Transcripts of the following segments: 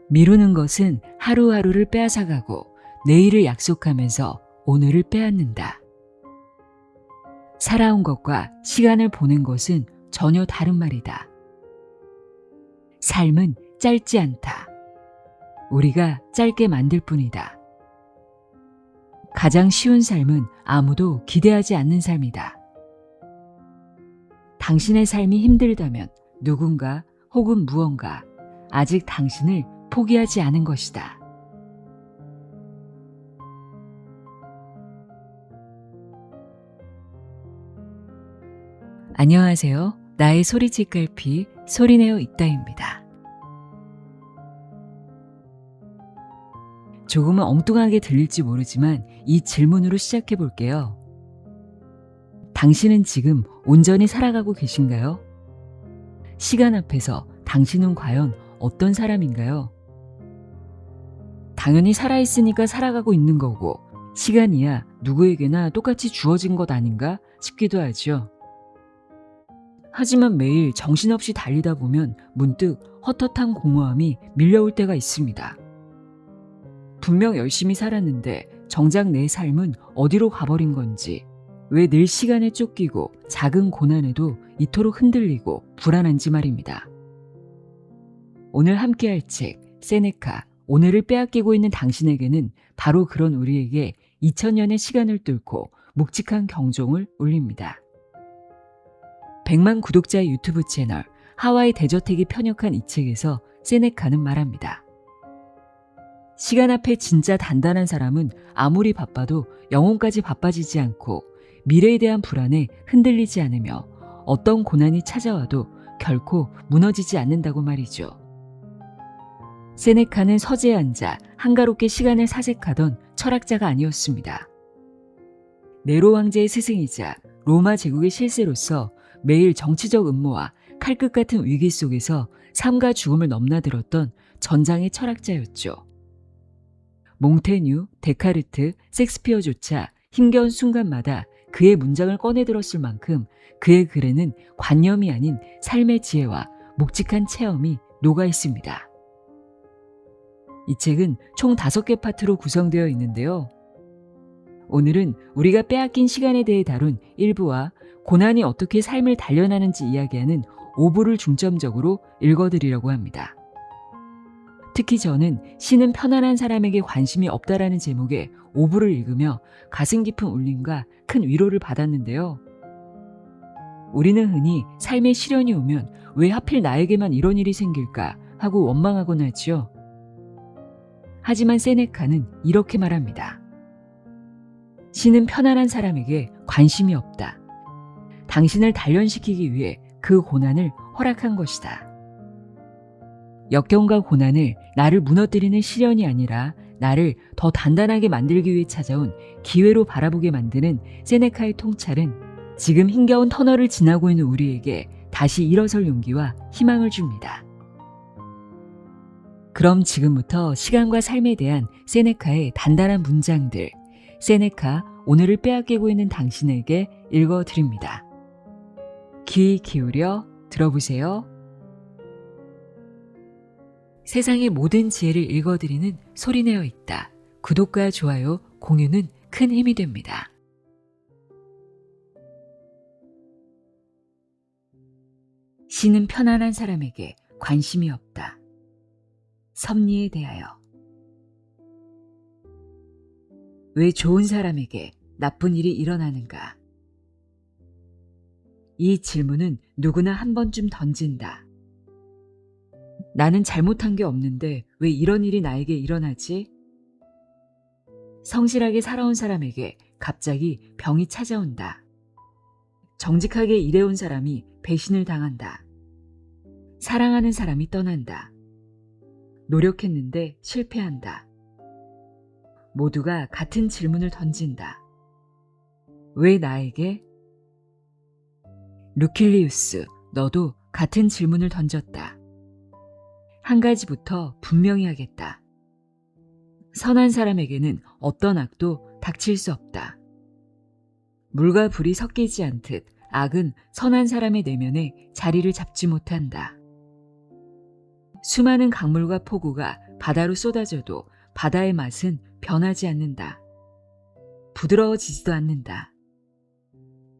미루는 것은 하루하루를 빼앗아가고 내일을 약속하면서 오늘을 빼앗는다. 살아온 것과 시간을 보낸 것은 전혀 다른 말이다. 삶은 짧지 않다. 우리가 짧게 만들 뿐이다. 가장 쉬운 삶은 아무도 기대하지 않는 삶이다. 당신의 삶이 힘들다면 누군가 혹은 무언가 아직 당신을 포기하지 않은 것이다. 안녕하세요. 나의 소리집 갈피 소리내어 있다입니다. 조금은 엉뚱하게 들릴지 모르지만 이 질문으로 시작해 볼게요. 당신은 지금 온전히 살아가고 계신가요? 시간 앞에서 당신은 과연 어떤 사람인가요? 당연히 살아있으니까 살아가고 있는 거고 시간이야 누구에게나 똑같이 주어진 것 아닌가 싶기도 하죠. 하지만 매일 정신없이 달리다 보면 문득 헛헛한 공허함이 밀려올 때가 있습니다. 분명 열심히 살았는데 정작 내 삶은 어디로 가버린 건지, 왜 늘 시간에 쫓기고 작은 고난에도 이토록 흔들리고 불안한지 말입니다. 오늘 함께할 책 세네카 오늘을 빼앗기고 있는 당신에게는 바로 그런 우리에게 2000년의 시간을 뚫고 묵직한 경종을 울립니다. 100만 구독자의 유튜브 채널 하와이 대저택이 편역한 이 책에서 세네카는 말합니다. 시간 앞에 진짜 단단한 사람은 아무리 바빠도 영혼까지 바빠지지 않고 미래에 대한 불안에 흔들리지 않으며 어떤 고난이 찾아와도 결코 무너지지 않는다고 말이죠. 세네카는 서재에 앉아 한가롭게 시간을 사색하던 철학자가 아니었습니다. 네로 왕제의 스승이자 로마 제국의 실세로서 매일 정치적 음모와 칼끝 같은 위기 속에서 삶과 죽음을 넘나들었던 전장의 철학자였죠. 몽테뉴, 데카르트, 섹스피어조차 힘겨운 순간마다 그의 문장을 꺼내들었을 만큼 그의 글에는 관념이 아닌 삶의 지혜와 묵직한 체험이 녹아 있습니다. 이 책은 총 5개 파트로 구성되어 있는데요. 오늘은 우리가 빼앗긴 시간에 대해 다룬 1부와 고난이 어떻게 삶을 단련하는지 이야기하는 5부를 중점적으로 읽어드리려고 합니다. 특히 저는 신은 편안한 사람에게 관심이 없다라는 제목의 5부를 읽으며 가슴 깊은 울림과 큰 위로를 받았는데요. 우리는 흔히 삶의 시련이 오면 왜 하필 나에게만 이런 일이 생길까 하고 원망하곤 하지요. 하지만 세네카는 이렇게 말합니다. 신은 편안한 사람에게 관심이 없다. 당신을 단련시키기 위해 그 고난을 허락한 것이다. 역경과 고난을 나를 무너뜨리는 시련이 아니라 나를 더 단단하게 만들기 위해 찾아온 기회로 바라보게 만드는 세네카의 통찰은 지금 힘겨운 터널을 지나고 있는 우리에게 다시 일어설 용기와 희망을 줍니다. 그럼 지금부터 시간과 삶에 대한 세네카의 단단한 문장들, 세네카 오늘을 빼앗기고 있는 당신에게 읽어드립니다. 귀 기울여 들어보세요. 세상의 모든 지혜를 읽어드리는 소리내어 있다. 구독과 좋아요, 공유는 큰 힘이 됩니다. 신은 편안한 사람에게 관심이 없다. 섭리에 대하여. 왜 좋은 사람에게 나쁜 일이 일어나는가? 이 질문은 누구나 한 번쯤 던진다. 나는 잘못한 게 없는데 왜 이런 일이 나에게 일어나지? 성실하게 살아온 사람에게 갑자기 병이 찾아온다. 정직하게 일해온 사람이 배신을 당한다. 사랑하는 사람이 떠난다. 노력했는데 실패한다. 모두가 같은 질문을 던진다. 왜 나에게? 루킬리우스, 너도 같은 질문을 던졌다. 한 가지부터 분명히 하겠다. 선한 사람에게는 어떤 악도 닥칠 수 없다. 물과 불이 섞이지 않듯 악은 선한 사람의 내면에 자리를 잡지 못한다. 수많은 강물과 폭우가 바다로 쏟아져도 바다의 맛은 변하지 않는다. 부드러워지지도 않는다.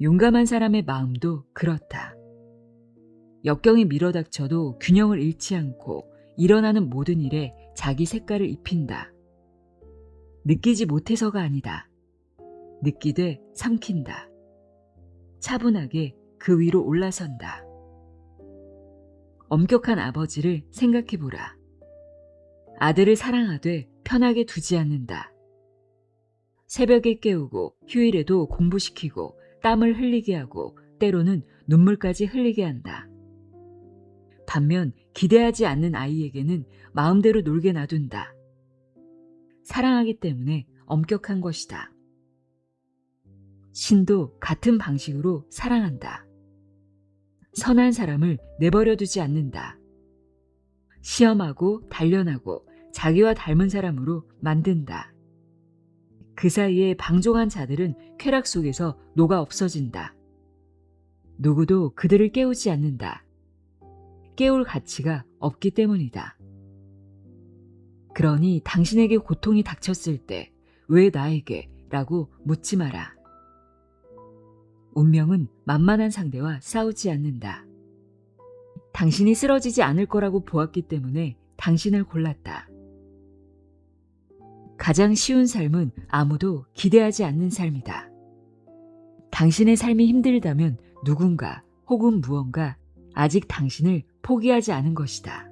용감한 사람의 마음도 그렇다. 역경이 밀어닥쳐도 균형을 잃지 않고 일어나는 모든 일에 자기 색깔을 입힌다. 느끼지 못해서가 아니다. 느끼되 삼킨다. 차분하게 그 위로 올라선다. 엄격한 아버지를 생각해보라. 아들을 사랑하되 편하게 두지 않는다. 새벽에 깨우고 휴일에도 공부시키고 땀을 흘리게 하고 때로는 눈물까지 흘리게 한다. 반면 기대하지 않는 아이에게는 마음대로 놀게 놔둔다. 사랑하기 때문에 엄격한 것이다. 신도 같은 방식으로 사랑한다. 선한 사람을 내버려 두지 않는다. 시험하고 단련하고 자기와 닮은 사람으로 만든다. 그 사이에 방종한 자들은 쾌락 속에서 녹아 없어진다. 누구도 그들을 깨우지 않는다. 깨울 가치가 없기 때문이다. 그러니 당신에게 고통이 닥쳤을 때 왜 나에게? 라고 묻지 마라. 운명은 만만한 상대와 싸우지 않는다. 당신이 쓰러지지 않을 거라고 보았기 때문에 당신을 골랐다. 가장 쉬운 삶은 아무도 기대하지 않는 삶이다. 당신의 삶이 힘들다면 누군가 혹은 무언가 아직 당신을 포기하지 않은 것이다.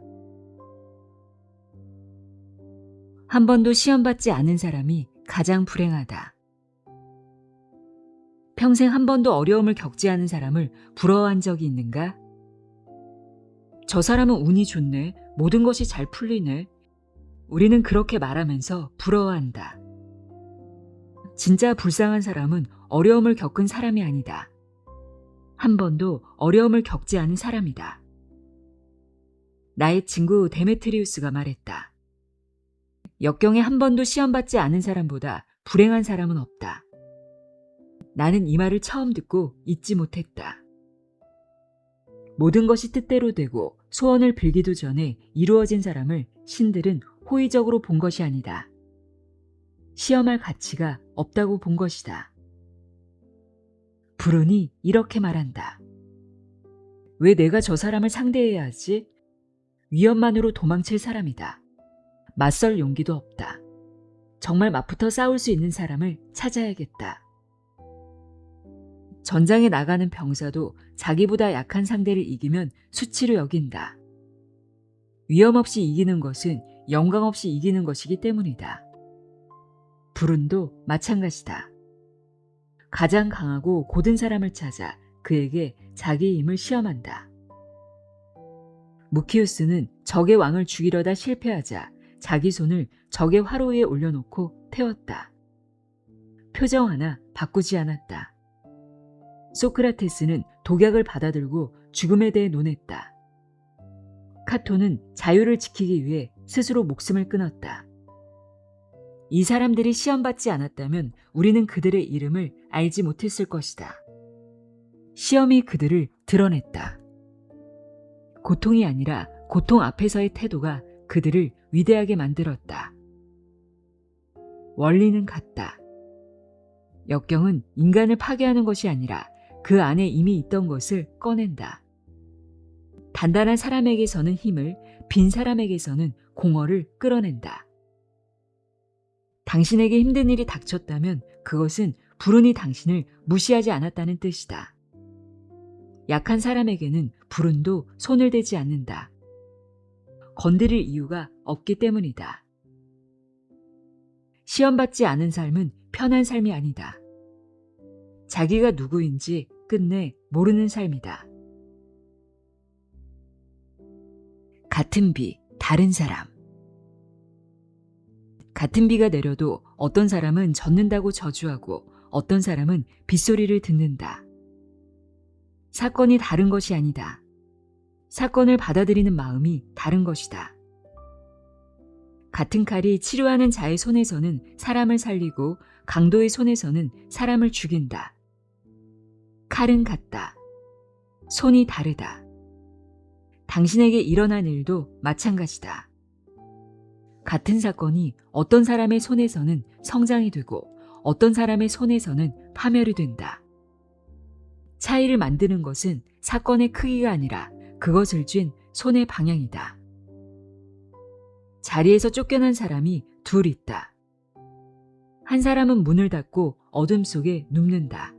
한 번도 시험받지 않은 사람이 가장 불행하다. 평생 한 번도 어려움을 겪지 않은 사람을 부러워한 적이 있는가? 저 사람은 운이 좋네. 모든 것이 잘 풀리네. 우리는 그렇게 말하면서 부러워한다. 진짜 불쌍한 사람은 어려움을 겪은 사람이 아니다. 한 번도 어려움을 겪지 않은 사람이다. 나의 친구 데메트리우스가 말했다. 역경에 한 번도 시험받지 않은 사람보다 불행한 사람은 없다. 나는 이 말을 처음 듣고 잊지 못했다. 모든 것이 뜻대로 되고 소원을 빌기도 전에 이루어진 사람을 신들은 호의적으로 본 것이 아니다. 시험할 가치가 없다고 본 것이다. 불운이 이렇게 말한다. 왜 내가 저 사람을 상대해야 하지? 위험만으로 도망칠 사람이다. 맞설 용기도 없다. 정말 맞붙어 싸울 수 있는 사람을 찾아야겠다. 전장에 나가는 병사도 자기보다 약한 상대를 이기면 수치로 여긴다. 위험 없이 이기는 것은 영광 없이 이기는 것이기 때문이다. 불운도 마찬가지다. 가장 강하고 고든 사람을 찾아 그에게 자기의 힘을 시험한다. 무키우스는 적의 왕을 죽이려다 실패하자 자기 손을 적의 화로 위에 올려놓고 태웠다. 표정 하나 바꾸지 않았다. 소크라테스는 독약을 받아들고 죽음에 대해 논했다. 카토는 자유를 지키기 위해 스스로 목숨을 끊었다. 이 사람들이 시험받지 않았다면 우리는 그들의 이름을 알지 못했을 것이다. 시험이 그들을 드러냈다. 고통이 아니라 고통 앞에서의 태도가 그들을 위대하게 만들었다. 원리는 같다. 역경은 인간을 파괴하는 것이 아니라 그 안에 이미 있던 것을 꺼낸다. 단단한 사람에게서는 힘을, 빈 사람에게서는 공허를 끌어낸다. 당신에게 힘든 일이 닥쳤다면 그것은 불운이 당신을 무시하지 않았다는 뜻이다. 약한 사람에게는 불운도 손을 대지 않는다. 건드릴 이유가 없기 때문이다. 시험받지 않은 삶은 편한 삶이 아니다. 자기가 누구인지 끝내 모르는 삶이다. 같은 비, 다른 사람. 같은 비가 내려도 어떤 사람은 젖는다고 저주하고 어떤 사람은 빗소리를 듣는다. 사건이 다른 것이 아니다. 사건을 받아들이는 마음이 다른 것이다. 같은 칼이 치료하는 자의 손에서는 사람을 살리고 강도의 손에서는 사람을 죽인다. 칼은 같다. 손이 다르다. 당신에게 일어난 일도 마찬가지다. 같은 사건이 어떤 사람의 손에서는 성장이 되고 어떤 사람의 손에서는 파멸이 된다. 차이를 만드는 것은 사건의 크기가 아니라 그것을 쥔 손의 방향이다. 자리에서 쫓겨난 사람이 둘 있다. 한 사람은 문을 닫고 어둠 속에 눕는다.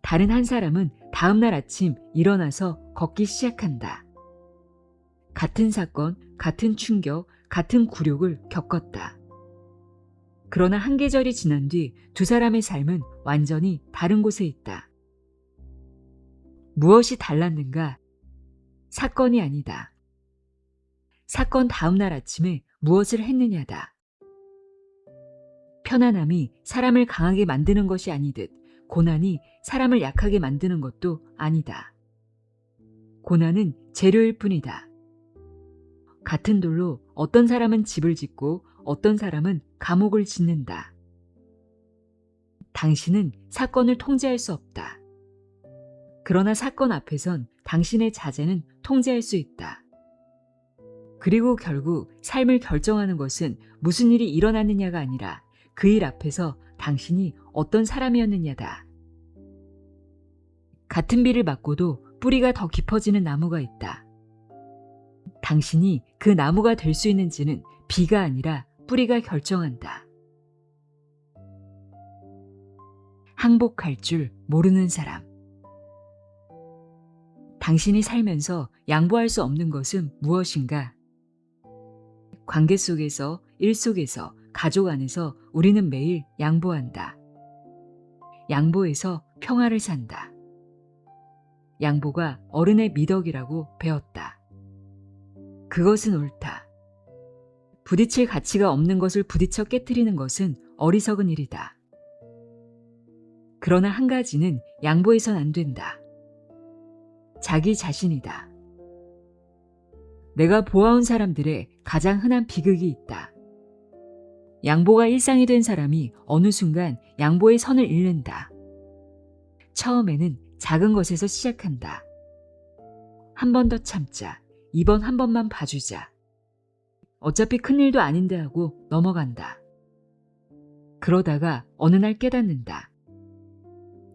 다른 한 사람은 다음날 아침 일어나서 걷기 시작한다. 같은 사건, 같은 충격, 같은 굴욕을 겪었다. 그러나 한 계절이 지난 뒤 두 사람의 삶은 완전히 다른 곳에 있다. 무엇이 달랐는가? 사건이 아니다. 사건 다음날 아침에 무엇을 했느냐다. 편안함이 사람을 강하게 만드는 것이 아니듯 고난이 사람을 약하게 만드는 것도 아니다. 고난은 재료일 뿐이다. 같은 돌로 어떤 사람은 집을 짓고 어떤 사람은 감옥을 짓는다. 당신은 사건을 통제할 수 없다. 그러나 사건 앞에선 당신의 자제는 통제할 수 있다. 그리고 결국 삶을 결정하는 것은 무슨 일이 일어났느냐가 아니라 그 일 앞에서 당신이 어떤 사람이었느냐다. 같은 비를 맞고도 뿌리가 더 깊어지는 나무가 있다. 당신이 그 나무가 될 수 있는지는 비가 아니라 뿌리가 결정한다. 항복할 줄 모르는 사람. 당신이 살면서 양보할 수 없는 것은 무엇인가? 관계 속에서, 일 속에서, 가족 안에서 우리는 매일 양보한다. 양보해서 평화를 산다. 양보가 어른의 미덕이라고 배웠다. 그것은 옳다. 부딪힐 가치가 없는 것을 부딪혀 깨트리는 것은 어리석은 일이다. 그러나 한 가지는 양보해선 안 된다. 자기 자신이다. 내가 보아온 사람들의 가장 흔한 비극이 있다. 양보가 일상이 된 사람이 어느 순간 양보의 선을 잃는다. 처음에는 작은 것에서 시작한다. 한 번 더 참자. 이번 한 번만 봐주자. 어차피 큰일도 아닌데 하고 넘어간다. 그러다가 어느 날 깨닫는다.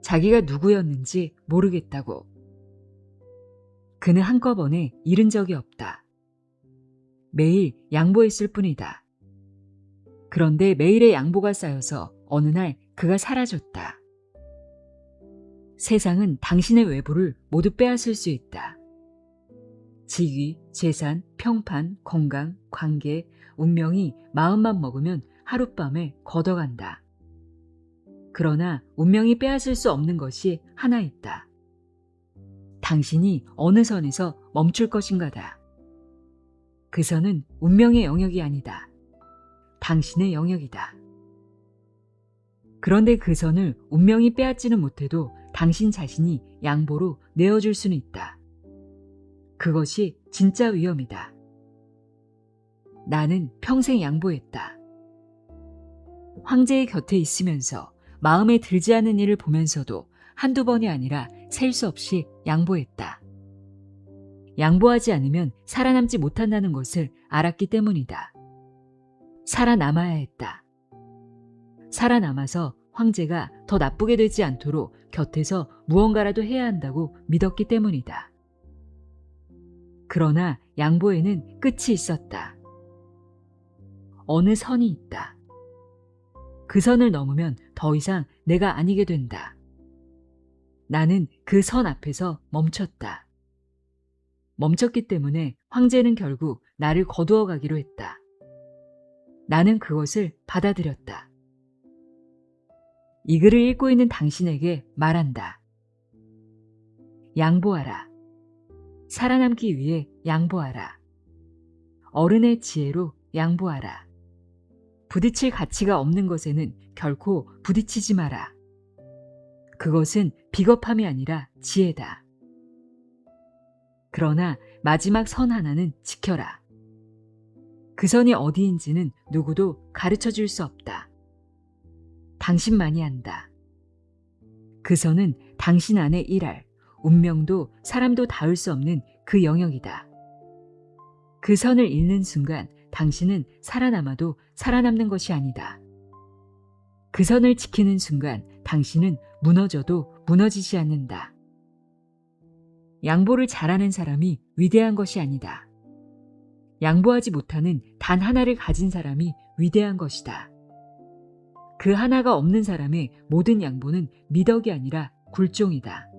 자기가 누구였는지 모르겠다고. 그는 한꺼번에 잃은 적이 없다. 매일 양보했을 뿐이다. 그런데 매일의 양보가 쌓여서 어느 날 그가 사라졌다. 세상은 당신의 외부를 모두 빼앗을 수 있다. 직위, 재산, 평판, 건강, 관계, 운명이 마음만 먹으면 하룻밤에 걷어간다. 그러나 운명이 빼앗을 수 없는 것이 하나 있다. 당신이 어느 선에서 멈출 것인가다. 그 선은 운명의 영역이 아니다. 당신의 영역이다. 그런데 그 선을 운명이 빼앗지는 못해도 당신 자신이 양보로 내어줄 수는 있다. 그것이 진짜 위험이다. 나는 평생 양보했다. 황제의 곁에 있으면서 마음에 들지 않는 일을 보면서도 한두 번이 아니라 셀 수 없이 양보했다. 양보하지 않으면 살아남지 못한다는 것을 알았기 때문이다. 살아남아야 했다. 살아남아서 황제가 더 나쁘게 되지 않도록 곁에서 무언가라도 해야 한다고 믿었기 때문이다. 그러나 양보에는 끝이 있었다. 어느 선이 있다. 그 선을 넘으면 더 이상 내가 아니게 된다. 나는 그 선 앞에서 멈췄다. 멈췄기 때문에 황제는 결국 나를 거두어 가기로 했다. 나는 그것을 받아들였다. 이 글을 읽고 있는 당신에게 말한다. 양보하라. 살아남기 위해 양보하라. 어른의 지혜로 양보하라. 부딪힐 가치가 없는 것에는 결코 부딪히지 마라. 그것은 비겁함이 아니라 지혜다. 그러나 마지막 선 하나는 지켜라. 그 선이 어디인지는 누구도 가르쳐 줄 수 없다. 당신만이 안다. 그 선은 당신 안에 일할, 운명도 사람도 닿을 수 없는 그 영역이다. 그 선을 잃는 순간 당신은 살아남아도 살아남는 것이 아니다. 그 선을 지키는 순간 당신은 무너져도 무너지지 않는다. 양보를 잘하는 사람이 위대한 것이 아니다. 양보하지 못하는 단 하나를 가진 사람이 위대한 것이다. 그 하나가 없는 사람의 모든 양보는 미덕이 아니라 굴종이다.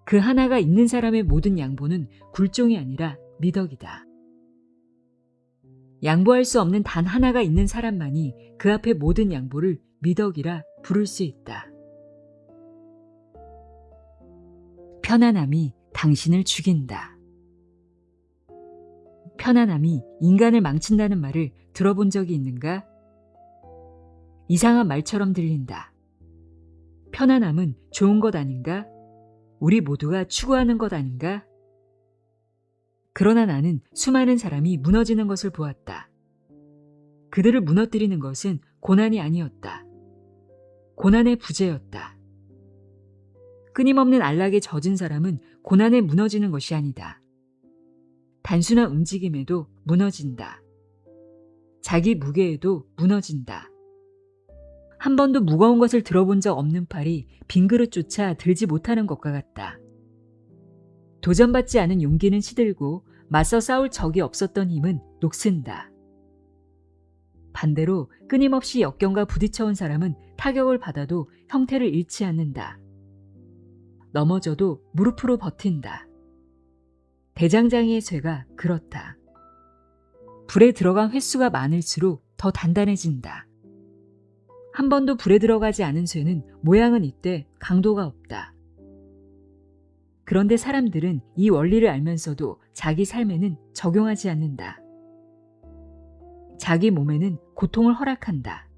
그 하나가 있는 사람의 모든 양보는 굴종이 아니라 미덕이다. 양보할 수 없는 단 하나가 있는 사람만이 그 앞에 모든 양보를 미덕이라 부를 수 있다. 편안함이 당신을 죽인다. 편안함이 인간을 망친다는 말을 들어본 적이 있는가? 이상한 말처럼 들린다. 편안함은 좋은 것 아닌가? 우리 모두가 추구하는 것 아닌가? 그러나 나는 수많은 사람이 무너지는 것을 보았다. 그들을 무너뜨리는 것은 고난이 아니었다. 고난의 부재였다. 끊임없는 안락에 젖은 사람은 고난에 무너지는 것이 아니다. 단순한 움직임에도 무너진다. 자기 무게에도 무너진다. 한 번도 무거운 것을 들어본 적 없는 팔이 빈 그릇조차 들지 못하는 것과 같다. 도전받지 않은 용기는 시들고 맞서 싸울 적이 없었던 힘은 녹슨다. 반대로 끊임없이 역경과 부딪혀온 사람은 타격을 받아도 형태를 잃지 않는다. 넘어져도 무릎으로 버틴다. 대장장이의 쇠가 그렇다. 불에 들어간 횟수가 많을수록 더 단단해진다. 한 번도 불에 들어가지 않은 쇠는 모양은 있되 강도가 없다. 그런데 사람들은 이 원리를 알면서도 자기 삶에는 적용하지 않는다. 자기 몸에는 고통을 허락한다.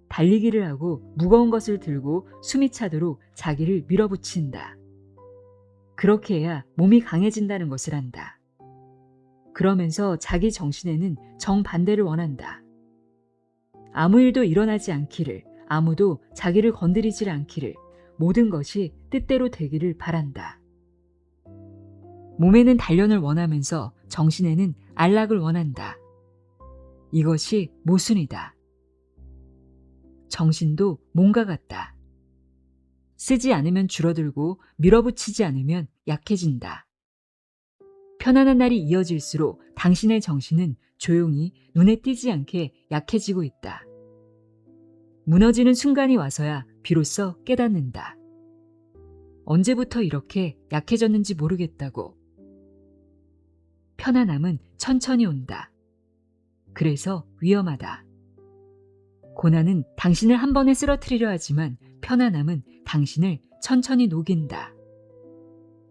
달리기를 하고 무거운 것을 들고 숨이 차도록 자기를 밀어붙인다. 그렇게 해야 몸이 강해진다는 것을 안다. 그러면서 자기 정신에는 정반대를 원한다. 아무 일도 일어나지 않기를, 아무도 자기를 건드리지 않기를, 모든 것이 뜻대로 되기를 바란다. 몸에는 단련을 원하면서 정신에는 안락을 원한다. 이것이 모순이다. 정신도 몸과 같다. 쓰지 않으면 줄어들고 밀어붙이지 않으면 약해진다. 편안한 날이 이어질수록 당신의 정신은 조용히 눈에 띄지 않게 약해지고 있다. 무너지는 순간이 와서야 비로소 깨닫는다. 언제부터 이렇게 약해졌는지 모르겠다고. 편안함은 천천히 온다. 그래서 위험하다. 고난은 당신을 한 번에 쓰러뜨리려 하지만 편안함은 당신을 천천히 녹인다.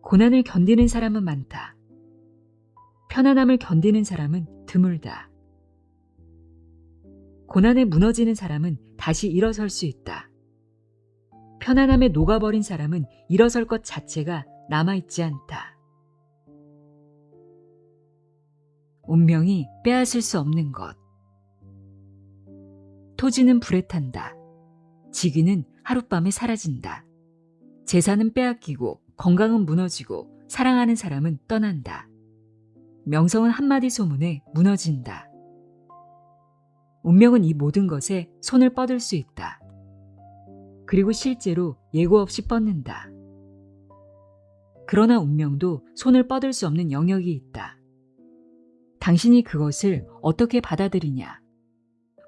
고난을 견디는 사람은 많다. 편안함을 견디는 사람은 드물다. 고난에 무너지는 사람은 다시 일어설 수 있다. 편안함에 녹아버린 사람은 일어설 것 자체가 남아있지 않다. 운명이 빼앗을 수 없는 것. 토지는 불에 탄다. 직위는 하룻밤에 사라진다. 재산은 빼앗기고 건강은 무너지고 사랑하는 사람은 떠난다. 명성은 한마디 소문에 무너진다. 운명은 이 모든 것에 손을 뻗을 수 있다. 그리고 실제로 예고 없이 뻗는다. 그러나 운명도 손을 뻗을 수 없는 영역이 있다. 당신이 그것을 어떻게 받아들이냐?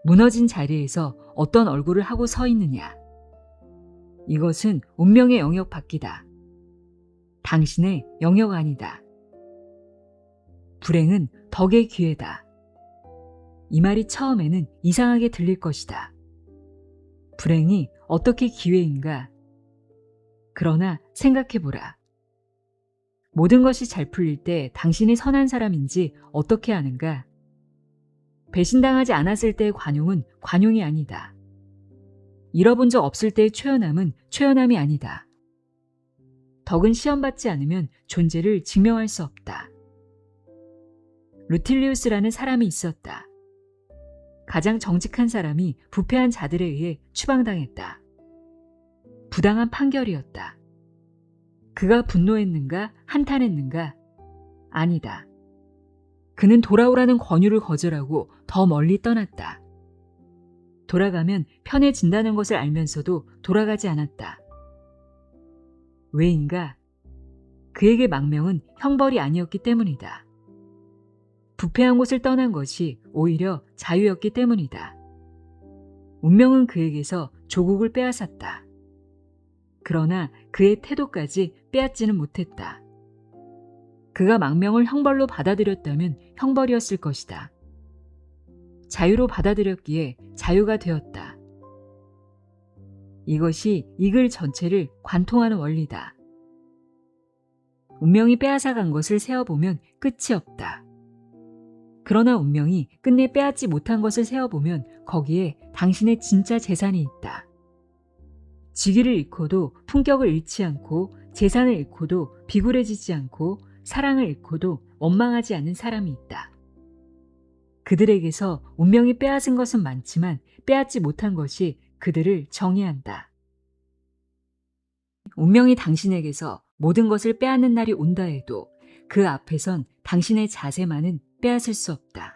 무너진 자리에서 어떤 얼굴을 하고 서 있느냐? 이것은 운명의 영역 밖이다. 당신의 영역 아니다. 불행은 덕의 기회다. 이 말이 처음에는 이상하게 들릴 것이다. 불행이 어떻게 기회인가? 그러나 생각해보라. 모든 것이 잘 풀릴 때 당신이 선한 사람인지 어떻게 아는가? 배신당하지 않았을 때의 관용은 관용이 아니다. 잃어본 적 없을 때의 초연함은 초연함이 아니다. 덕은 시험받지 않으면 존재를 증명할 수 없다. 루틸리우스라는 사람이 있었다. 가장 정직한 사람이 부패한 자들에 의해 추방당했다. 부당한 판결이었다. 그가 분노했는가? 한탄했는가? 아니다. 그는 돌아오라는 권유를 거절하고 더 멀리 떠났다. 돌아가면 편해진다는 것을 알면서도 돌아가지 않았다. 왜인가? 그에게 망명은 형벌이 아니었기 때문이다. 부패한 곳을 떠난 것이 오히려 자유였기 때문이다. 운명은 그에게서 조국을 빼앗았다. 그러나 그의 태도까지 빼앗지는 못했다. 그가 망명을 형벌로 받아들였다면 형벌이었을 것이다. 자유로 받아들였기에 자유가 되었다. 이것이 이 글 전체를 관통하는 원리다. 운명이 빼앗아간 것을 세어보면 끝이 없다. 그러나 운명이 끝내 빼앗지 못한 것을 세어보면 거기에 당신의 진짜 재산이 있다. 직위를 잃고도 품격을 잃지 않고 재산을 잃고도 비굴해지지 않고 사랑을 잃고도 원망하지 않는 사람이 있다. 그들에게서 운명이 빼앗은 것은 많지만 빼앗지 못한 것이 그들을 정의한다. 운명이 당신에게서 모든 것을 빼앗는 날이 온다 해도 그 앞에선 당신의 자세만은 빼앗을 수 없다.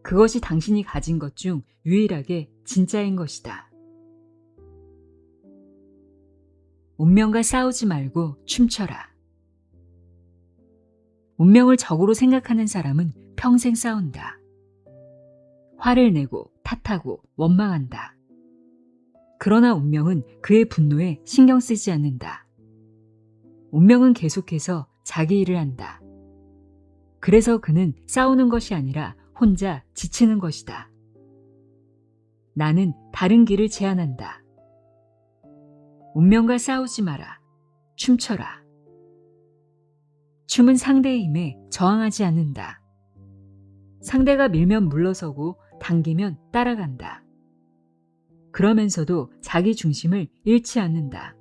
그것이 당신이 가진 것 중 유일하게 진짜인 것이다. 운명과 싸우지 말고 춤춰라. 운명을 적으로 생각하는 사람은 평생 싸운다. 화를 내고 탓하고 원망한다. 그러나 운명은 그의 분노에 신경 쓰지 않는다. 운명은 계속해서 자기 일을 한다. 그래서 그는 싸우는 것이 아니라 혼자 지치는 것이다. 나는 다른 길을 제안한다. 운명과 싸우지 마라. 춤춰라. 춤은 상대의 힘에 저항하지 않는다. 상대가 밀면 물러서고 당기면 따라간다. 그러면서도 자기 중심을 잃지 않는다.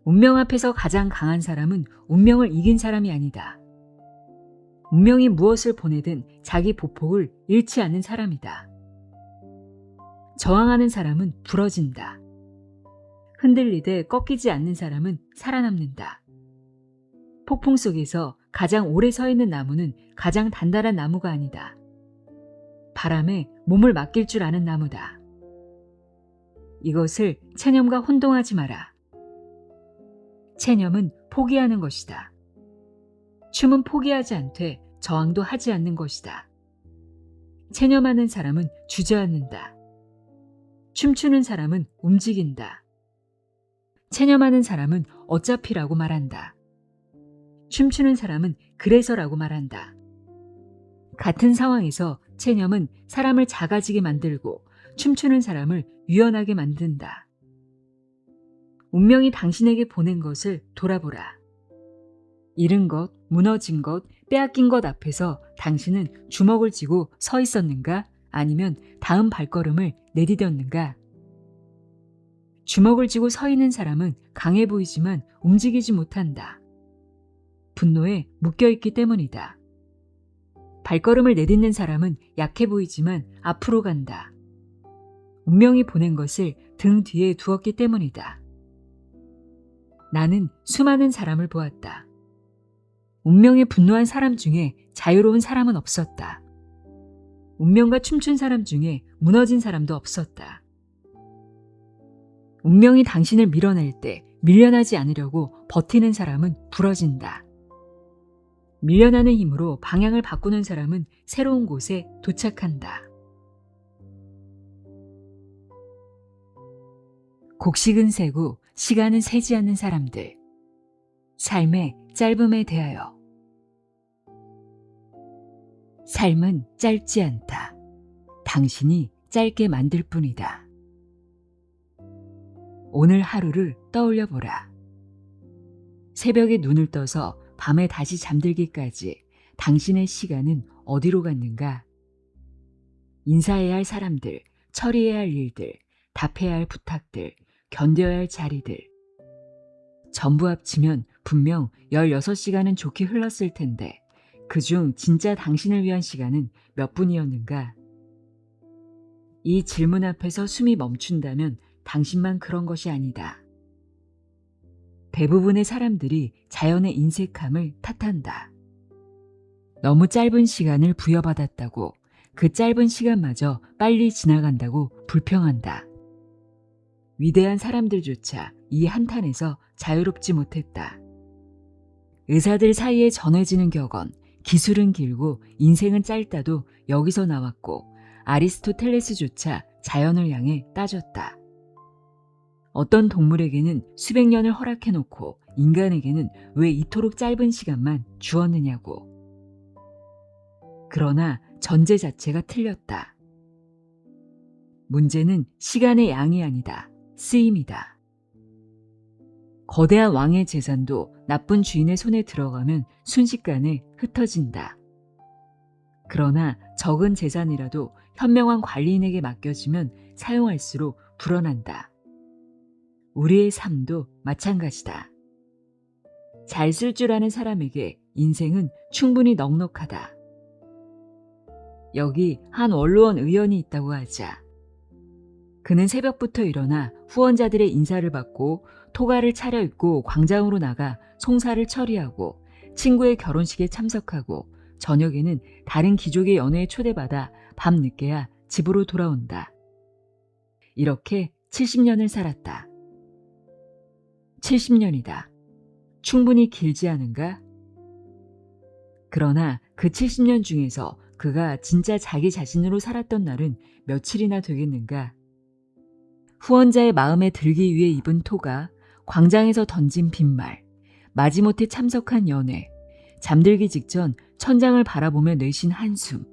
운명 앞에서 가장 강한 사람은 운명을 이긴 사람이 아니다. 운명이 무엇을 보내든 자기 보폭을 잃지 않는 사람이다. 저항하는 사람은 부러진다. 흔들리되 꺾이지 않는 사람은 살아남는다. 폭풍 속에서 가장 오래 서 있는 나무는 가장 단단한 나무가 아니다. 바람에 몸을 맡길 줄 아는 나무다. 이것을 체념과 혼동하지 마라. 체념은 포기하는 것이다. 춤은 포기하지 않되 저항도 하지 않는 것이다. 체념하는 사람은 주저앉는다. 춤추는 사람은 움직인다. 체념하는 사람은 어차피라고 말한다. 춤추는 사람은 그래서라고 말한다. 같은 상황에서 체념은 사람을 작아지게 만들고 춤추는 사람을 유연하게 만든다. 운명이 당신에게 보낸 것을 돌아보라. 잃은 것, 무너진 것, 빼앗긴 것 앞에서 당신은 주먹을 쥐고 서 있었는가? 아니면 다음 발걸음을 내디뎠는가? 주먹을 쥐고 서 있는 사람은 강해 보이지만 움직이지 못한다. 분노에 묶여있기 때문이다. 발걸음을 내딛는 사람은 약해 보이지만 앞으로 간다. 운명이 보낸 것을 등 뒤에 두었기 때문이다. 나는 수많은 사람을 보았다. 운명에 분노한 사람 중에 자유로운 사람은 없었다. 운명과 춤춘 사람 중에 무너진 사람도 없었다. 운명이 당신을 밀어낼 때 밀려나지 않으려고 버티는 사람은 부러진다. 밀려나는 힘으로 방향을 바꾸는 사람은 새로운 곳에 도착한다. 곡식은 새고 시간은 새지 않는 사람들. 삶의 짧음에 대하여. 삶은 짧지 않다. 당신이 짧게 만들 뿐이다. 오늘 하루를 떠올려 보라. 새벽에 눈을 떠서 밤에 다시 잠들기까지 당신의 시간은 어디로 갔는가? 인사해야 할 사람들, 처리해야 할 일들, 답해야 할 부탁들, 견뎌야 할 자리들. 전부 합치면 분명 16시간은 좋게 흘렀을 텐데 그중 진짜 당신을 위한 시간은 몇 분이었는가? 이 질문 앞에서 숨이 멈춘다면 당신만 그런 것이 아니다. 대부분의 사람들이 자연의 인색함을 탓한다. 너무 짧은 시간을 부여받았다고, 그 짧은 시간마저 빨리 지나간다고 불평한다. 위대한 사람들조차 이 한탄에서 자유롭지 못했다. 의사들 사이에 전해지는 격언, 기술은 길고 인생은 짧다도 여기서 나왔고, 아리스토텔레스조차 자연을 향해 따졌다. 어떤 동물에게는 수백 년을 허락해놓고 인간에게는 왜 이토록 짧은 시간만 주었느냐고. 그러나 전제 자체가 틀렸다. 문제는 시간의 양이 아니다. 쓰임이다. 거대한 왕의 재산도 나쁜 주인의 손에 들어가면 순식간에 흩어진다. 그러나 적은 재산이라도 현명한 관리인에게 맡겨지면 사용할수록 불어난다. 우리의 삶도 마찬가지다. 잘 쓸 줄 아는 사람에게 인생은 충분히 넉넉하다. 여기 한 원로원 의원이 있다고 하자. 그는 새벽부터 일어나 후원자들의 인사를 받고 토가를 차려입고 광장으로 나가 송사를 처리하고 친구의 결혼식에 참석하고 저녁에는 다른 귀족의 연회에 초대받아 밤늦게야 집으로 돌아온다. 이렇게 70년을 살았다. 70년이다. 충분히 길지 않은가? 그러나 그 70년 중에서 그가 진짜 자기 자신으로 살았던 날은 며칠이나 되겠는가? 후원자의 마음에 들기 위해 입은 토가, 광장에서 던진 빈말, 마지못해 참석한 연회, 잠들기 직전 천장을 바라보며 내쉰 한숨.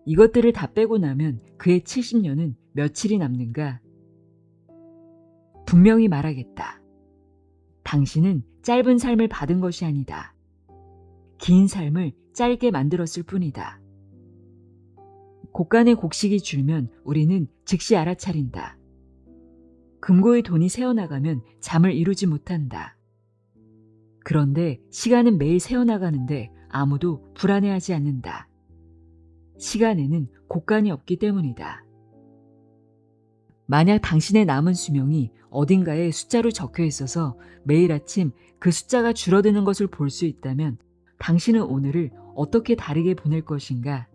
이것들을 다 빼고 나면 그의 70년은 며칠이 남는가? 분명히 말하겠다. 당신은 짧은 삶을 받은 것이 아니다. 긴 삶을 짧게 만들었을 뿐이다. 곡간의 곡식이 줄면 우리는 즉시 알아차린다. 금고의 돈이 새어나가면 잠을 이루지 못한다. 그런데 시간은 매일 새어나가는데 아무도 불안해하지 않는다. 시간에는 곡간이 없기 때문이다. 만약 당신의 남은 수명이 어딘가에 숫자로 적혀 있어서 매일 아침 그 숫자가 줄어드는 것을 볼 수 있다면 당신은 오늘을 어떻게 다르게 보낼 것인가?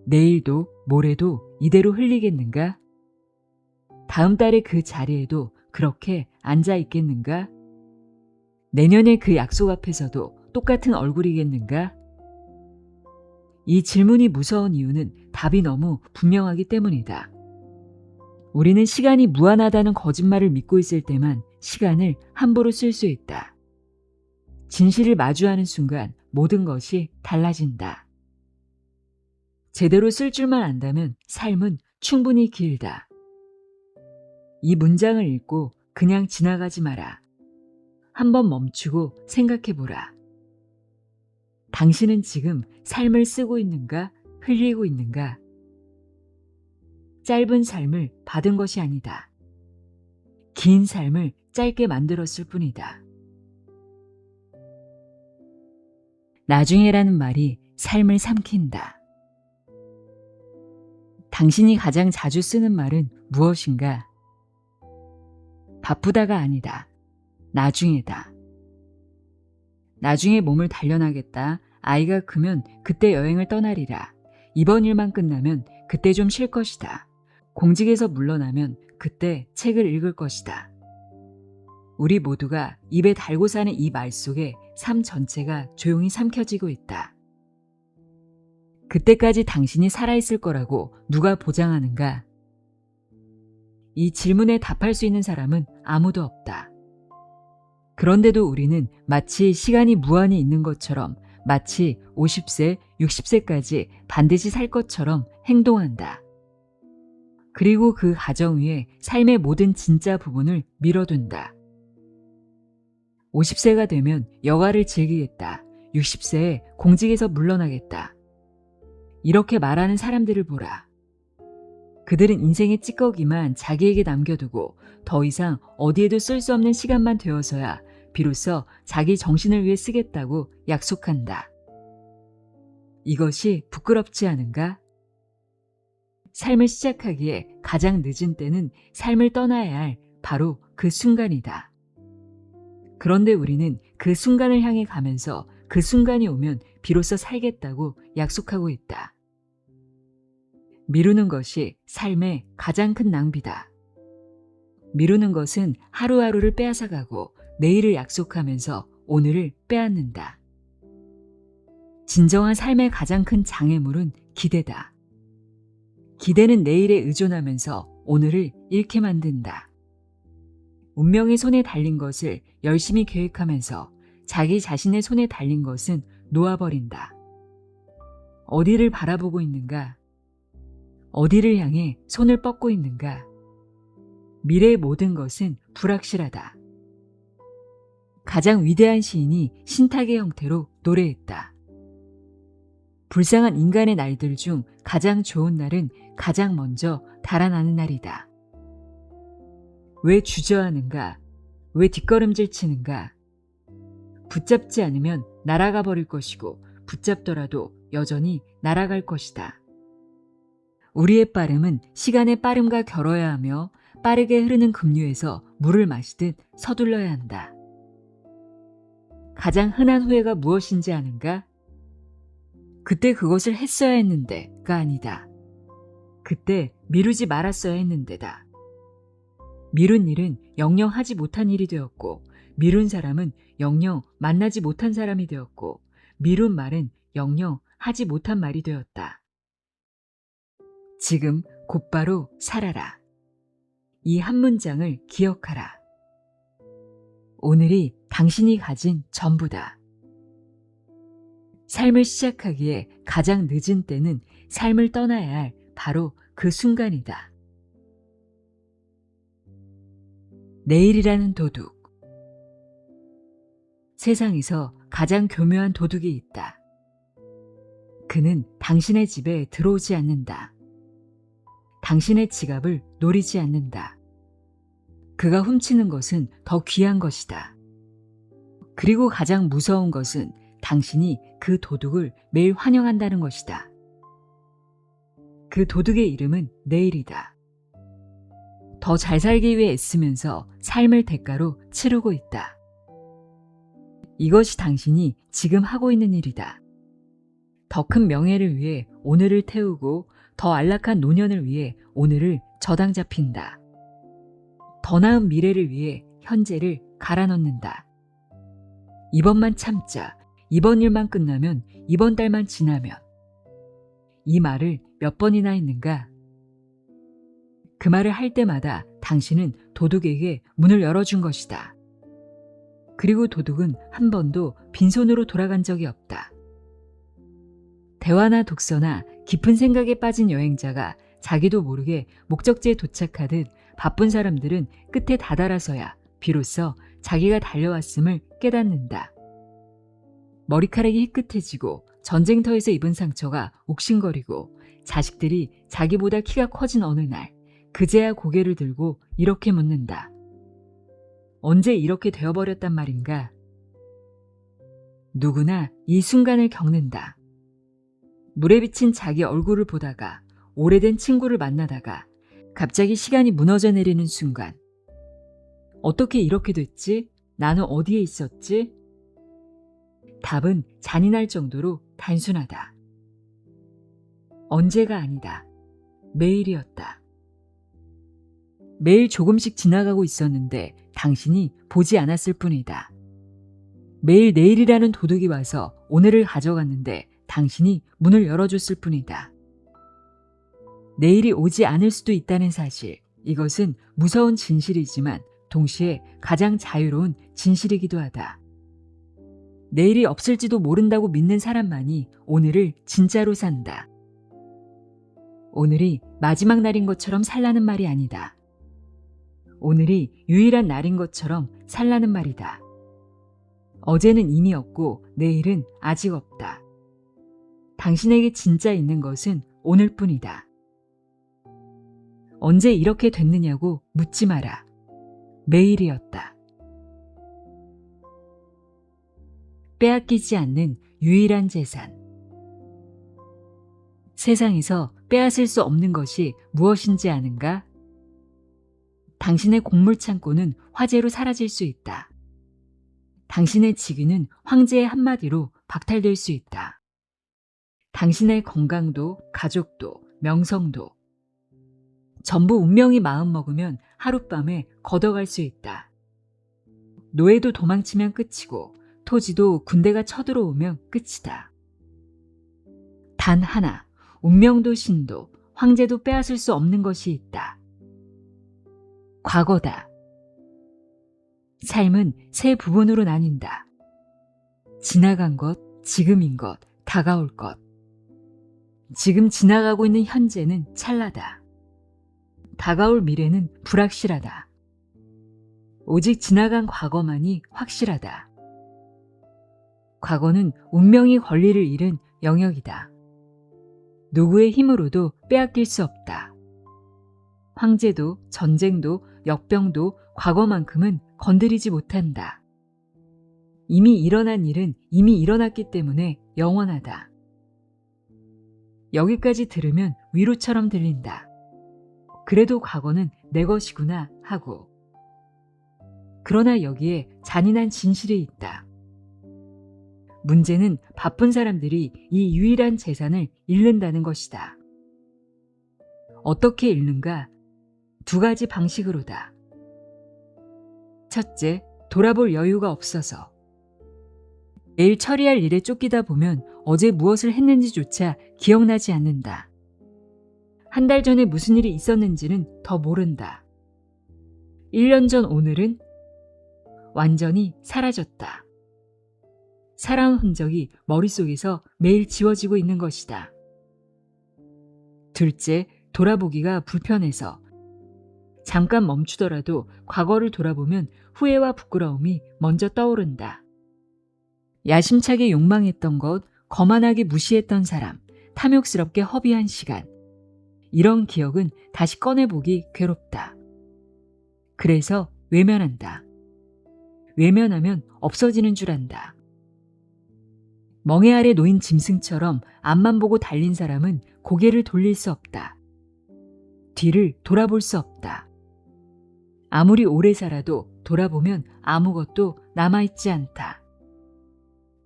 내일도 모레도 이대로 흘리겠는가? 다음 달에 그 자리에도 그렇게 앉아 있겠는가? 내년에 그 약속 앞에서도 똑같은 얼굴이겠는가? 이 질문이 무서운 이유는 답이 너무 분명하기 때문이다. 우리는 시간이 무한하다는 거짓말을 믿고 있을 때만 시간을 함부로 쓸 수 있다. 진실을 마주하는 순간 모든 것이 달라진다. 제대로 쓸 줄만 안다면 삶은 충분히 길다. 이 문장을 읽고 그냥 지나가지 마라. 한번 멈추고 생각해보라. 당신은 지금 삶을 쓰고 있는가? 흘리고 있는가? 짧은 삶을 받은 것이 아니다. 긴 삶을 짧게 만들었을 뿐이다. 나중에라는 말이 삶을 삼킨다. 당신이 가장 자주 쓰는 말은 무엇인가? 바쁘다가 아니다. 나중에다. 나중에 몸을 단련하겠다. 아이가 크면 그때 여행을 떠나리라. 이번 일만 끝나면 그때 좀 쉴 것이다. 공직에서 물러나면 그때 책을 읽을 것이다. 우리 모두가 입에 달고 사는 이 말 속에 삶 전체가 조용히 삼켜지고 있다. 그때까지 당신이 살아있을 거라고 누가 보장하는가? 이 질문에 답할 수 있는 사람은 아무도 없다. 그런데도 우리는 마치 시간이 무한히 있는 것처럼, 마치 50세, 60세까지 반드시 살 것처럼 행동한다. 그리고 그 가정 위에 삶의 모든 진짜 부분을 밀어둔다. 50세가 되면 여가를 즐기겠다. 60세에 공직에서 물러나겠다. 이렇게 말하는 사람들을 보라. 그들은 인생의 찌꺼기만 자기에게 남겨두고 더 이상 어디에도 쓸 수 없는 시간만 되어서야 비로소 자기 정신을 위해 쓰겠다고 약속한다. 이것이 부끄럽지 않은가? 삶을 시작하기에 가장 늦은 때는 삶을 떠나야 할 바로 그 순간이다. 그런데 우리는 그 순간을 향해 가면서 그 순간이 오면 비로소 살겠다고 약속하고 있다. 미루는 것이 삶의 가장 큰 낭비다. 미루는 것은 하루하루를 빼앗아가고 내일을 약속하면서 오늘을 빼앗는다. 진정한 삶의 가장 큰 장애물은 기대다. 기대는 내일에 의존하면서 오늘을 잃게 만든다. 운명의 손에 달린 것을 열심히 계획하면서 자기 자신의 손에 달린 것은 놓아버린다. 어디를 바라보고 있는가? 어디를 향해 손을 뻗고 있는가? 미래의 모든 것은 불확실하다. 가장 위대한 시인이 신탁의 형태로 노래했다. 불쌍한 인간의 날들 중 가장 좋은 날은 가장 먼저 달아나는 날이다. 왜 주저하는가? 왜 뒷걸음질 치는가? 붙잡지 않으면 날아가 버릴 것이고 붙잡더라도 여전히 날아갈 것이다. 우리의 빠름은 시간의 빠름과 겨뤄야 하며 빠르게 흐르는 급류에서 물을 마시듯 서둘러야 한다. 가장 흔한 후회가 무엇인지 아는가? 그때 그것을 했어야 했는데가 아니다. 그때 미루지 말았어야 했는데다. 미룬 일은 영영 하지 못한 일이 되었고, 미룬 사람은 영영 만나지 못한 사람이 되었고, 미룬 말은 영영 하지 못한 말이 되었다. 지금 곧바로 살아라. 이 한 문장을 기억하라. 오늘이 당신이 가진 전부다. 삶을 시작하기에 가장 늦은 때는 삶을 떠나야 할 바로 그 순간이다. 내일이라는 도둑. 세상에서 가장 교묘한 도둑이 있다. 그는 당신의 집에 들어오지 않는다. 당신의 지갑을 노리지 않는다. 그가 훔치는 것은 더 귀한 것이다. 그리고 가장 무서운 것은 당신이 그 도둑을 매일 환영한다는 것이다. 그 도둑의 이름은 내일이다. 더 잘 살기 위해 애쓰면서 삶을 대가로 치르고 있다. 이것이 당신이 지금 하고 있는 일이다. 더 큰 명예를 위해 오늘을 태우고 더 안락한 노년을 위해 오늘을 저당 잡힌다. 더 나은 미래를 위해 현재를 갈아 넣는다. 이번만 참자. 이번 일만 끝나면, 이번 달만 지나면. 이 말을 몇 번이나 했는가? 그 말을 할 때마다 당신은 도둑에게 문을 열어준 것이다. 그리고 도둑은 한 번도 빈손으로 돌아간 적이 없다. 대화나 독서나 깊은 생각에 빠진 여행자가 자기도 모르게 목적지에 도착하듯 바쁜 사람들은 끝에 다다라서야 비로소 자기가 달려왔음을 깨닫는다. 머리카락이 희끗해지고 전쟁터에서 입은 상처가 옥신거리고 자식들이 자기보다 키가 커진 어느 날 그제야 고개를 들고 이렇게 묻는다. 언제 이렇게 되어버렸단 말인가? 누구나 이 순간을 겪는다. 물에 비친 자기 얼굴을 보다가 오래된 친구를 만나다가 갑자기 시간이 무너져 내리는 순간. 어떻게 이렇게 됐지? 나는 어디에 있었지? 답은 잔인할 정도로 단순하다. 언제가 아니다. 매일이었다. 매일 조금씩 지나가고 있었는데 당신이 보지 않았을 뿐이다. 매일 내일이라는 도둑이 와서 오늘을 가져갔는데 당신이 문을 열어줬을 뿐이다. 내일이 오지 않을 수도 있다는 사실, 이것은 무서운 진실이지만 동시에 가장 자유로운 진실이기도 하다. 내일이 없을지도 모른다고 믿는 사람만이 오늘을 진짜로 산다. 오늘이 마지막 날인 것처럼 살라는 말이 아니다. 오늘이 유일한 날인 것처럼 살라는 말이다. 어제는 이미 없고 내일은 아직 없다. 당신에게 진짜 있는 것은 오늘뿐이다. 언제 이렇게 됐느냐고 묻지 마라. 매일이었다. 빼앗기지 않는 유일한 재산. 세상에서 빼앗을 수 없는 것이 무엇인지 아는가? 당신의 곡물 창고는 화재로 사라질 수 있다. 당신의 직위는 황제의 한마디로 박탈될 수 있다. 당신의 건강도, 가족도, 명성도 전부 운명이 마음먹으면 하룻밤에 걷어갈 수 있다. 노예도 도망치면 끝이고 토지도 군대가 쳐들어오면 끝이다. 단 하나, 운명도 신도, 황제도 빼앗을 수 없는 것이 있다. 과거다. 삶은 세 부분으로 나뉜다. 지나간 것, 지금인 것, 다가올 것. 지금 지나가고 있는 현재는 찰나다. 다가올 미래는 불확실하다. 오직 지나간 과거만이 확실하다. 과거는 운명이 권리를 잃은 영역이다. 누구의 힘으로도 빼앗길 수 없다. 황제도, 전쟁도, 역병도 과거만큼은 건드리지 못한다. 이미 일어난 일은 이미 일어났기 때문에 영원하다. 여기까지 들으면 위로처럼 들린다. 그래도 과거는 내 것이구나 하고. 그러나 여기에 잔인한 진실이 있다. 문제는 바쁜 사람들이 이 유일한 재산을 잃는다는 것이다. 어떻게 잃는가? 두 가지 방식으로다. 첫째, 돌아볼 여유가 없어서. 내일 처리할 일에 쫓기다 보면 어제 무엇을 했는지조차 기억나지 않는다. 한 달 전에 무슨 일이 있었는지는 더 모른다. 1년 전 오늘은 완전히 사라졌다. 살아온 흔적이 머릿속에서 매일 지워지고 있는 것이다. 둘째, 돌아보기가 불편해서. 잠깐 멈추더라도 과거를 돌아보면 후회와 부끄러움이 먼저 떠오른다. 야심차게 욕망했던 것, 거만하게 무시했던 사람, 탐욕스럽게 허비한 시간. 이런 기억은 다시 꺼내보기 괴롭다. 그래서 외면한다. 외면하면 없어지는 줄 안다. 멍에 아래 놓인 짐승처럼 앞만 보고 달린 사람은 고개를 돌릴 수 없다. 뒤를 돌아볼 수 없다. 아무리 오래 살아도 돌아보면 아무것도 남아있지 않다.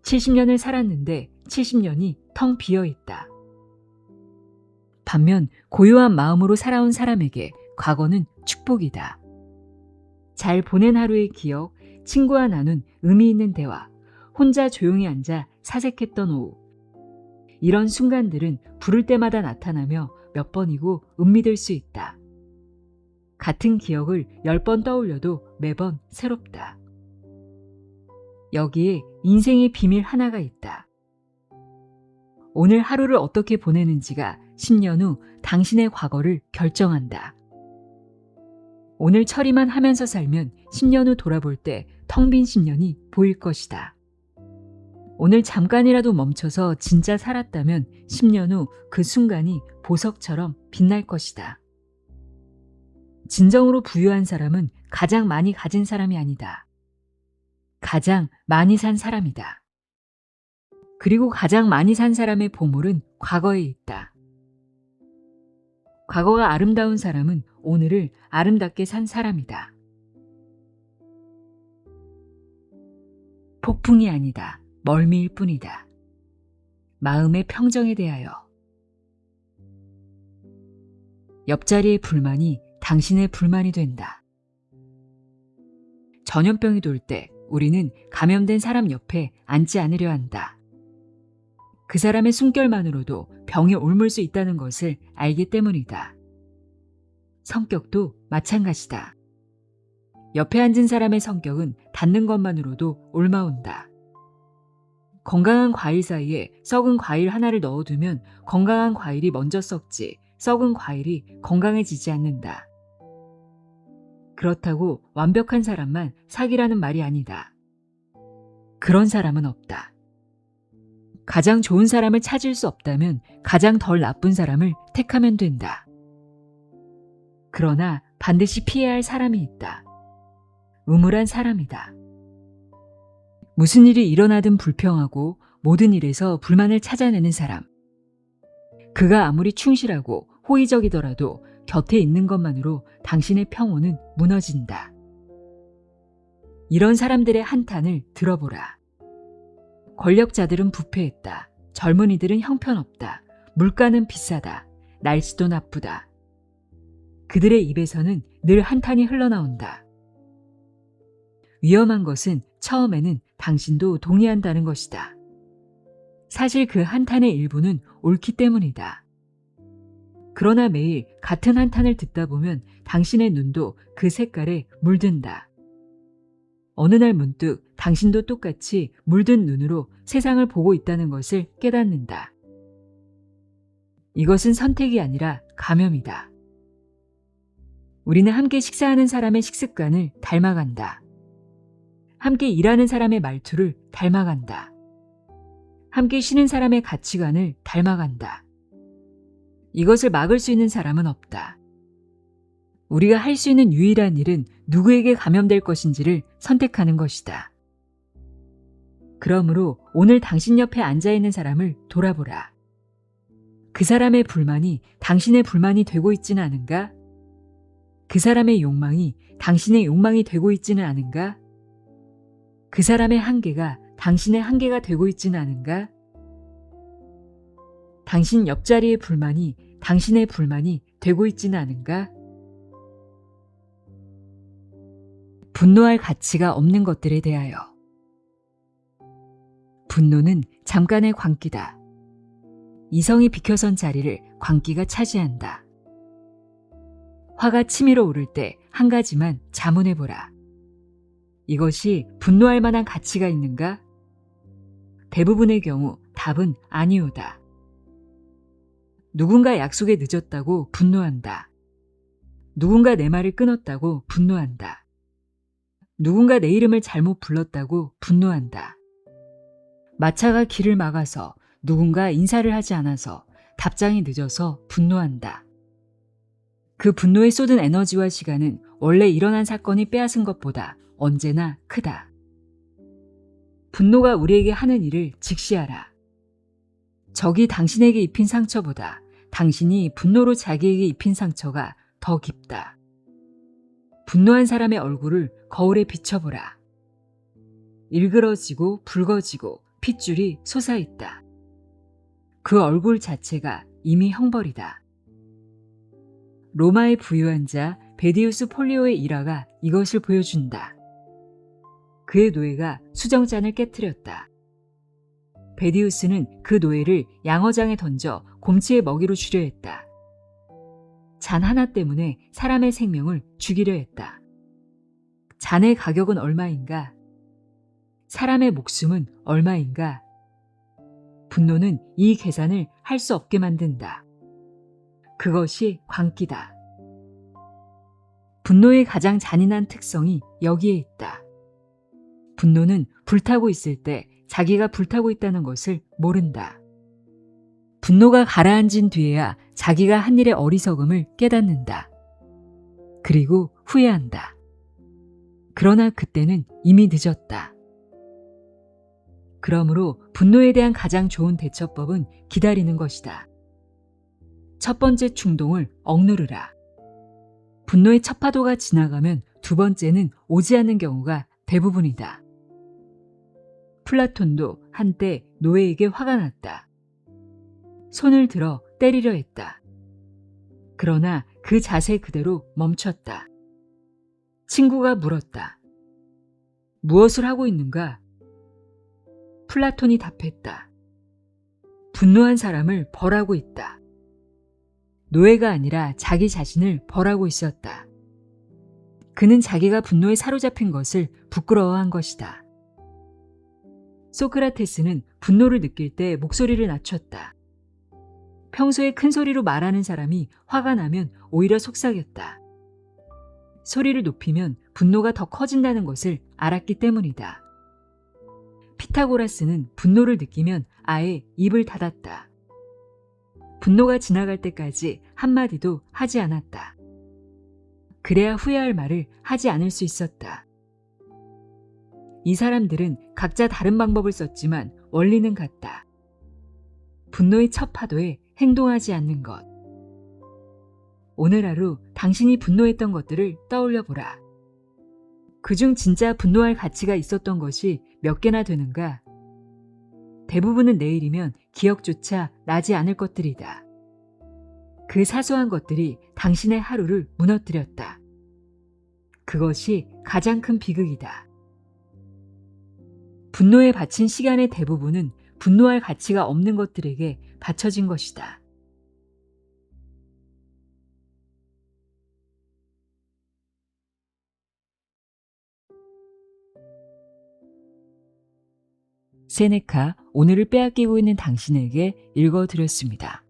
70년을 살았는데 70년이 텅 비어 있다. 반면 고요한 마음으로 살아온 사람에게 과거는 축복이다. 잘 보낸 하루의 기억, 친구와 나눈 의미 있는 대화, 혼자 조용히 앉아 사색했던 오후. 이런 순간들은 부를 때마다 나타나며 몇 번이고 은밀될 수 있다. 같은 기억을 10번 떠올려도 매번 새롭다. 여기에 인생의 비밀 하나가 있다. 오늘 하루를 어떻게 보내는지가 10년 후 당신의 과거를 결정한다. 오늘 처리만 하면서 살면 10년 후 돌아볼 때 텅 빈 10년이 보일 것이다. 오늘 잠깐이라도 멈춰서 진짜 살았다면 10년 후 그 순간이 보석처럼 빛날 것이다. 진정으로 부유한 사람은 가장 많이 가진 사람이 아니다. 가장 많이 산 사람이다. 그리고 가장 많이 산 사람의 보물은 과거에 있다. 과거가 아름다운 사람은 오늘을 아름답게 산 사람이다. 폭풍이 아니다. 멀미일 뿐이다. 마음의 평정에 대하여. 옆자리의 불만이 당신의 불만이 된다. 전염병이 돌 때 우리는 감염된 사람 옆에 앉지 않으려 한다. 그 사람의 숨결만으로도 병이 옮을 수 있다는 것을 알기 때문이다. 성격도 마찬가지다. 옆에 앉은 사람의 성격은 닿는 것만으로도 옮아온다. 건강한 과일 사이에 썩은 과일 하나를 넣어두면 건강한 과일이 먼저 썩지 썩은 과일이 건강해지지 않는다. 그렇다고 완벽한 사람만 사귀라는 말이 아니다. 그런 사람은 없다. 가장 좋은 사람을 찾을 수 없다면 가장 덜 나쁜 사람을 택하면 된다. 그러나 반드시 피해야 할 사람이 있다. 음울한 사람이다. 무슨 일이 일어나든 불평하고 모든 일에서 불만을 찾아내는 사람. 그가 아무리 충실하고 호의적이더라도 곁에 있는 것만으로 당신의 평온은 무너진다. 이런 사람들의 한탄을 들어보라. 권력자들은 부패했다. 젊은이들은 형편없다. 물가는 비싸다. 날씨도 나쁘다. 그들의 입에서는 늘 한탄이 흘러나온다. 위험한 것은 처음에는 당신도 동의한다는 것이다. 사실 그 한탄의 일부는 옳기 때문이다. 그러나 매일 같은 한탄을 듣다 보면 당신의 눈도 그 색깔에 물든다. 어느 날 문득 당신도 똑같이 물든 눈으로 세상을 보고 있다는 것을 깨닫는다. 이것은 선택이 아니라 감염이다. 우리는 함께 식사하는 사람의 식습관을 닮아간다. 함께 일하는 사람의 말투를 닮아간다. 함께 쉬는 사람의 가치관을 닮아간다. 이것을 막을 수 있는 사람은 없다. 우리가 할 수 있는 유일한 일은 누구에게 감염될 것인지를 선택하는 것이다. 그러므로 오늘 당신 옆에 앉아있는 사람을 돌아보라. 그 사람의 불만이 당신의 불만이 되고 있지는 않은가? 그 사람의 욕망이 당신의 욕망이 되고 있지는 않은가? 그 사람의 한계가 당신의 한계가 되고 있지는 않은가? 당신 옆자리의 불만이 당신의 불만이 되고 있지는 않은가? 분노할 가치가 없는 것들에 대하여. 분노는 잠깐의 광기다. 이성이 비켜선 자리를 광기가 차지한다. 화가 치밀어 오를 때 한 가지만 자문해보라. 이것이 분노할 만한 가치가 있는가? 대부분의 경우 답은 아니오다. 누군가 약속에 늦었다고 분노한다. 누군가 내 말을 끊었다고 분노한다. 누군가 내 이름을 잘못 불렀다고 분노한다. 마차가 길을 막아서 누군가 인사를 하지 않아서 답장이 늦어서 분노한다. 그 분노에 쏟은 에너지와 시간은 원래 일어난 사건이 빼앗은 것보다 언제나 크다. 분노가 우리에게 하는 일을 직시하라. 적이 당신에게 입힌 상처보다 당신이 분노로 자기에게 입힌 상처가 더 깊다. 분노한 사람의 얼굴을 거울에 비춰보라. 일그러지고 붉어지고 핏줄이 솟아있다. 그 얼굴 자체가 이미 형벌이다. 로마의 부유한 자 베디우스 폴리오의 일화가 이것을 보여준다. 그의 노예가 수정잔을 깨뜨렸다. 베디우스는 그 노예를 양어장에 던져 곰치의 먹이로 주려 했다. 잔 하나 때문에 사람의 생명을 죽이려 했다. 잔의 가격은 얼마인가? 사람의 목숨은 얼마인가? 분노는 이 계산을 할 수 없게 만든다. 그것이 광기다. 분노의 가장 잔인한 특성이 여기에 있다. 분노는 불타고 있을 때 자기가 불타고 있다는 것을 모른다. 분노가 가라앉은 뒤에야 자기가 한 일의 어리석음을 깨닫는다. 그리고 후회한다. 그러나 그때는 이미 늦었다. 그러므로 분노에 대한 가장 좋은 대처법은 기다리는 것이다. 첫 번째 충동을 억누르라. 분노의 첫 파도가 지나가면 두 번째는 오지 않는 경우가 대부분이다. 플라톤도 한때 노예에게 화가 났다. 손을 들어 때리려 했다. 그러나 그 자세 그대로 멈췄다. 친구가 물었다. 무엇을 하고 있는가? 플라톤이 답했다. 분노한 사람을 벌하고 있다. 노예가 아니라 자기 자신을 벌하고 있었다. 그는 자기가 분노에 사로잡힌 것을 부끄러워한 것이다. 소크라테스는 분노를 느낄 때 목소리를 낮췄다. 평소에 큰 소리로 말하는 사람이 화가 나면 오히려 속삭였다. 소리를 높이면 분노가 더 커진다는 것을 알았기 때문이다. 피타고라스는 분노를 느끼면 아예 입을 닫았다. 분노가 지나갈 때까지 한마디도 하지 않았다. 그래야 후회할 말을 하지 않을 수 있었다. 이 사람들은 각자 다른 방법을 썼지만 원리는 같다. 분노의 첫 파도에 행동하지 않는 것. 오늘 하루 당신이 분노했던 것들을 떠올려 보라. 그중 진짜 분노할 가치가 있었던 것이 몇 개나 되는가? 대부분은 내일이면 기억조차 나지 않을 것들이다. 그 사소한 것들이 당신의 하루를 무너뜨렸다. 그것이 가장 큰 비극이다. 분노에 바친 시간의 대부분은 분노할 가치가 없는 것들에게 바쳐진 것이다. 세네카, 오늘을 빼앗기고 있는 당신에게 읽어드렸습니다.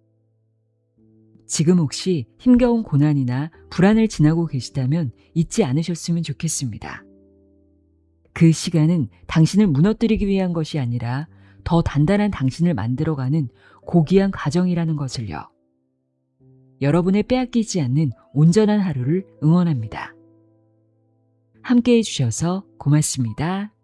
지금 혹시 힘겨운 고난이나 불안을 지나고 계시다면 잊지 않으셨으면 좋겠습니다. 그 시간은 당신을 무너뜨리기 위한 것이 아니라 더 단단한 당신을 만들어가는 고귀한 과정이라는 것을요. 여러분의 빼앗기지 않는 온전한 하루를 응원합니다. 함께해 주셔서 고맙습니다.